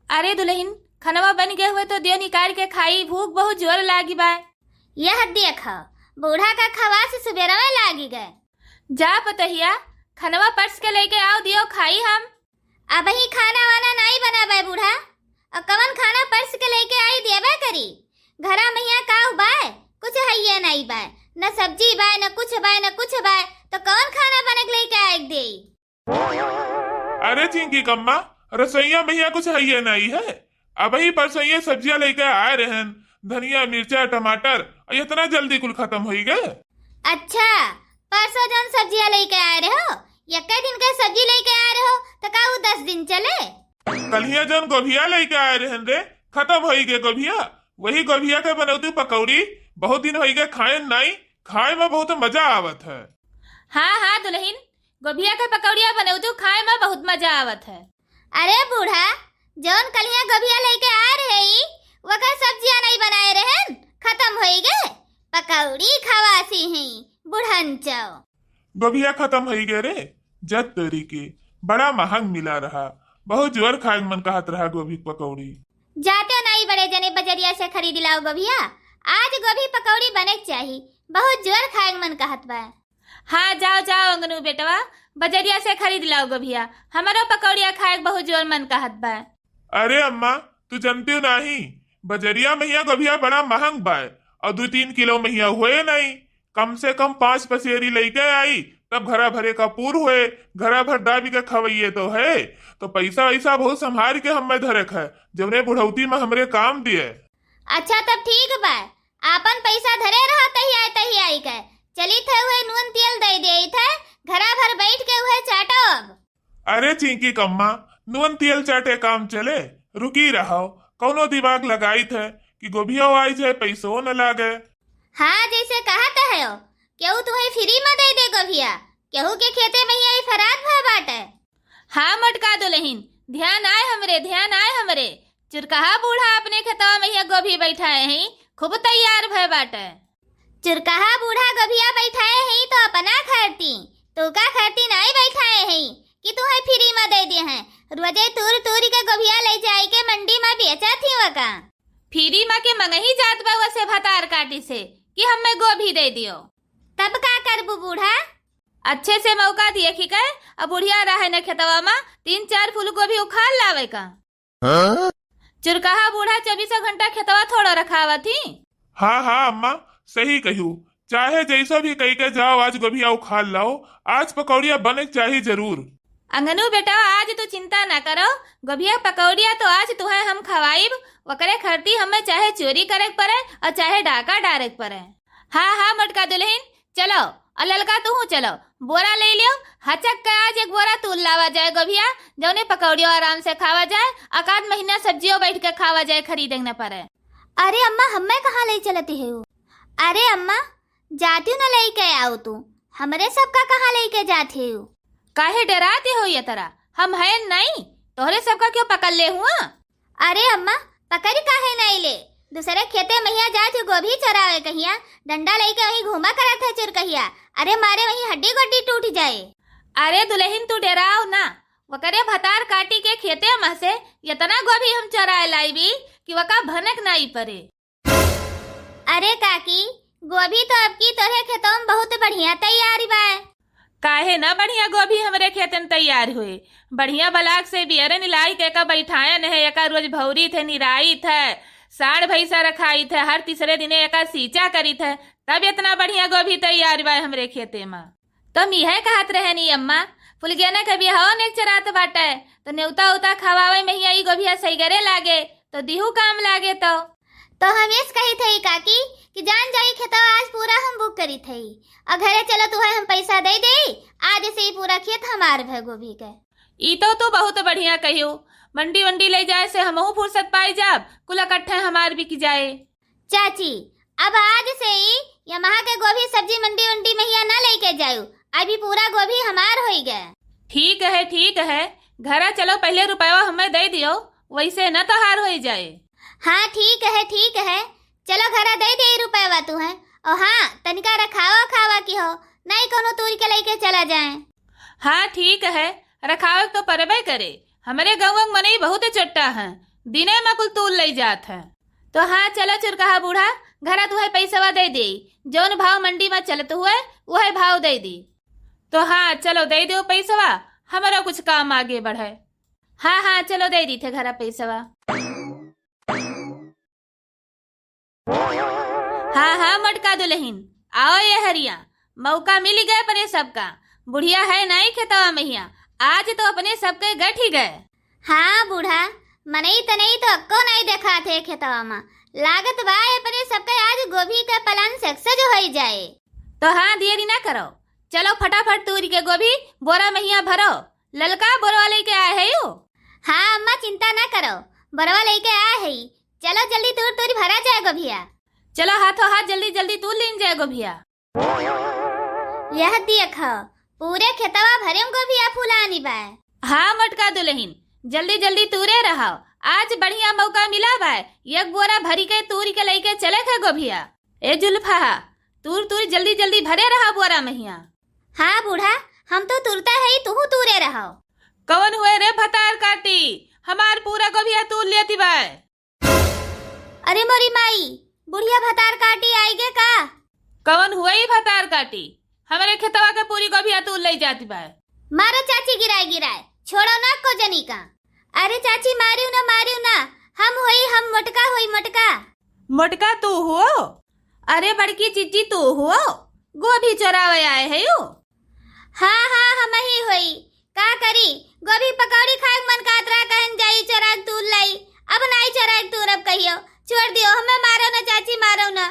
अरे दुल्हन, खनवा बन गए हुए तो दियो निकाल के खाई, भूख बहुत जोर लागी बा। यह देख, बूढ़ा का खवा से सुबेरा में लागी गए। जा पतहिया, खनवा पर्स के लेके आओ, दियो खाई हम। अब ही खाना वाना नहीं बनाबे बूढ़ा, और कवन खाना पर्स के लेके आई देबे करी। घरा मैया का बाय कुछ है नहीं बाय, न सब्जी बाय न कुछ बाय न कुछ बाय, तो कौन खाना बने के लेके आई दे। अरे चिंकी कम्मा, रसोईया भैया कुछ है ये नहीं है। अब ही परसों सब्जियां लेके आए रहन, धनिया मिर्चा टमाटर, इतना जल्दी कुल खत्म हो गए। अच्छा, परसों जन सब्जियां लेके आए रहे हो, यक्का दिन का सब्जी लेके आए रहे हो, तो का 10 दिन चले। कलिया जन गोभिया लेके आए रहन रे, खत्म हो गए गोभिया। वही गोभिया के बनौती पकौड़ी बहुत दिन हो गए खाए नहीं, खाए में बहुत मजा आवत है। हाँ हाँ दुल्हन, गोभिया के पकौड़िया बनौतू, खाए में बहुत मजा आवत है। अरे बूढ़ा, जौन कलिया गोभिया लेके आ रहे ही वकर सब्जियां नहीं बनाए रहन, खत्म हो गए। पकौड़ी खवासी हैं बुढ़न चाओ। गोभिया खत्म हो गए रे, जत तोरी के बड़ा महंग मिला रहा, बहुत जोर खाए मन कहत रहा गोभी पकौड़ी। जाते नहीं बड़े जने बजरिया से खरीद लाओ गोभिया, आज गोभी पकौड़ी बने चाहिए, बहुत जोर खाए मन कहत बा। हाँ जाओ जाओ अंगनू बेटवा, बजरिया से खरीद लाओ गोभिया, हमारा पकौड़िया खाए बहुत जोर मन कहत बा। अरे अम्मा, तू जानती हो नहीं, बजरिया मैया गोभिया बड़ा महंग बा, और 2-3 किलो मैया हुए नहीं, कम से कम 5 पसेरी लेके आई, तब घरा भरे का पूर हुए, घरा भर दाबी के खवैये तो है। तो पैसा वैसा बहुत संभाल के हमें धरक है, जबने बुढ़ौती में हमरे काम दिए। अच्छा तब ठीक बा, आपन पैसा धरे रहा तही आई के चली थे हुए नून तेल दे दे थे, घरा भर बैठ के हुए चाटो अब। अरे चिंकी कम्मा, नून तेल चाटे काम चले, रुकी रहो, कौनो दिमाग लगाई थे कि गोभिया आई जाए पैसों न लागे। हाँ जैसे कहते है, केहू तुम्हें फ्री में दे दे गोभिया, केहू के खेते में ही फराद भय बाटे। हाँ मटका दुल्हन, ध्यान आए हमरे, चुरकहा बूढ़ा अपने खेतवा में गोभी बैठाए हैं, खूब तैयार भय बाटे। चुरकहा बूढ़ा गोभिया बैठाए हैं तो अपना खरती, तू का खरती नहीं बैठाए हैं कि तुम्हें फ्री में दे दे हैं। रोजे तूर के गोभिया ले जाए के मंडी में बेचा थी वका। फ्री में के मंगही जात बा वसे भतार काटी से कि हमें गोभी दे दियो। तब का करबू बूढ़ा? अच्छे से मौका दिए कि कहे, अब बुढ़िया रहे न खेतवा में 3-4 फूल गोभी उखाड़ लावे का। चुरकहा बूढ़ा 24 घंटा खेतवा थोड़ा रखावा थी। हाँ हाँ अम्मा, सही कहू, चाहे जैसा भी कही के जाओ, आज गोभिया उखाड़ लाओ, आज पकौड़िया बने चाहिए जरूर। अंगनू बेटा, आज तू चिंता ना करो, गोभिया पकौड़िया तो आज तुम्हें हम खवाइब, वकरे खरती हमें चाहे चोरी करे पड़े और चाहे डाका डारे पड़े। हाँ हाँ मटका दुल्हन, चलो, और ललका तू चलो, बोरा ले लियो, हचक का आज एक बोरा तूल लावा जाए गोभिया, जौने पकौड़ियों आराम से खावा जाए, आकाद महीना सब्जियों बैठ के खावा जाए, खरीदे न पड़े। अरे अम्मा, हमें कहाँ ले चलती है? अरे अम्मा, जाती न लेके आओ, तू हमरे सबका कहाँ लेके जाती हो? काहे डराते हो ये तरह, हम है नहीं, तोहरे सबका क्यों पकड़ ले हुआ? अरे अम्मा, पकड़ काहे नहीं ले, दूसरे खेते मैया जा तू गोभी चरावे कहिया, डंडा लेके वहीं घूमा करा था चुर कहिया, अरे मारे वहीं हड्डी गोड्डी टूट जाए। अरे दुल्हन तू डराओ ना, वकरे भतार काटी के खेते में से इतना गोभी हम चराए लाई भी कि वका भनक नहीं पड़े। अरे काकी, गोभी तो अब की तोरे खेतों में बहुत बढ़िया तैयारी बा। काहे ना बढ़िया गोभी हमरे खेतन तैयार हुए, बढ़िया बलाक से बियरे निलाई के का बैठायन है, एका रोज भौरी थे, निराई थे, साढ़ भैंसा रखाई थे, हर तीसरे दिने एका सींचा करी थे, तब इतना बढ़िया गोभी तैयार बा हमरे खेते में। तुम यह कहत रहे नी अम्मा, फुलगियाना के बिहाव ने चरात बाटे, तो न्योता उता खवावे में ही गोभिया सही करे लागे, तो दिहू काम लागे। तो हम इस कही थे काकी कि जान जाई खेतवा आज पूरा हम बुक करी थी, और घरे चलो तुम्हें हम पैसा दे दे, आज से ही पूरा खेत हमार भे गोभी के। ई तो बहुत बढ़िया कहियो, मंडी वंडी ले जाए से हमहू फुर्सत पाई जाब, कुल इकट्ठे हमार बिक जाए। चाची, अब आज से ही यहाँ के गोभी सब्जी मंडी वंडी में ही न लेके जाओ, अभी पूरा गोभी हमार हो गया। ठीक है, घरा चलो, पहले रुपया हमें दे दियो, वैसे न तो हार हो जाए। हाँ ठीक है, चलो घरा दे दे रुपया तू है, और हाँ तनिका रखावा खावा की हो, नहीं कोनो तूर के लेके चला जाए। हाँ ठीक है, रखावे तो परबे करे, हमारे गाँव में मनई बहुत चट्टा है, दिने में कुल तूल ले जात है। तो हाँ चलो चुरकहा बूढ़ा, घरा तुहे पैसवा दे दी, जौन भाव मंडी में चलत हुए वह भाव दे दी। तो हाँ चलो दे दो पैसवा, हमारा कुछ काम आगे बढ़े। हाँ हाँ चलो दे दी थे घरा पैसवा। हाँ हाँ मटका दुल्हन, आओ ये हरिया, मौका मिल गया अपने सबका। बुढ़िया है नहीं खेतवा मैया, आज तो अपने सबके गठ ही गए। हाँ बूढ़ा, मनई तनई तो अक्को नहीं देखा थे खेतवा में। लागत बा अपने सबके आज गोभी का प्लान सक्सेस हो जाए। तो हाँ देरी ना करो, चलो फटाफट तूरी के गोभी बोरा मैया भरो। ललका बोरवा लेके आए है यो। हाँ अम्मा चिंता ना करो, बरवा लेके आए है। चलो जल्दी तूरी भरा जाए गोभिया। चलो हाथों हाथ जल्दी जल्दी तूल लीन जाए गोभिया। यह देख पूरे खेतवा भरे गोभिया फुलानी बा। हाँ मटका दुल्हन, जल्दी जल्दी तूरे रहो, आज बढ़िया मौका मिला बा। एक बोरा भरी के तूरी के लेके चले थे गोभिया। ए जुल्फा, तूर जल्दी जल्दी भरे रहा बोरा मैया। हाँ बूढ़ा, हम तो तुरता है, तू तूरे रहो। कौन हुए रे भतार काटी, हमार पूरा गोभिया तूल लेती बा। अरे मोरी माई, बुढ़िया भतार काटी आएगे का? कौन हुए ही भतार काटी, हमारे खेतवा के पूरी गोभिया तूल ले जाती बा। मारो चाची, गिराए छोड़ो ना को जनी का। अरे चाची मारियो ना, हम मोटका होई मोटका। मोटका तू हो? अरे बड़की चिच्ची तू हो? गोभी चोरावे आए है यो। हाँ हम ही होई, का करी, गोभी पकौड़ी खाए मन कातरा कहन जाई चोराक तूल लाई। अब नहीं चोराक तूर, अब कहियो छोड़ दियो, हमें मारो ना चाची, मारो ना।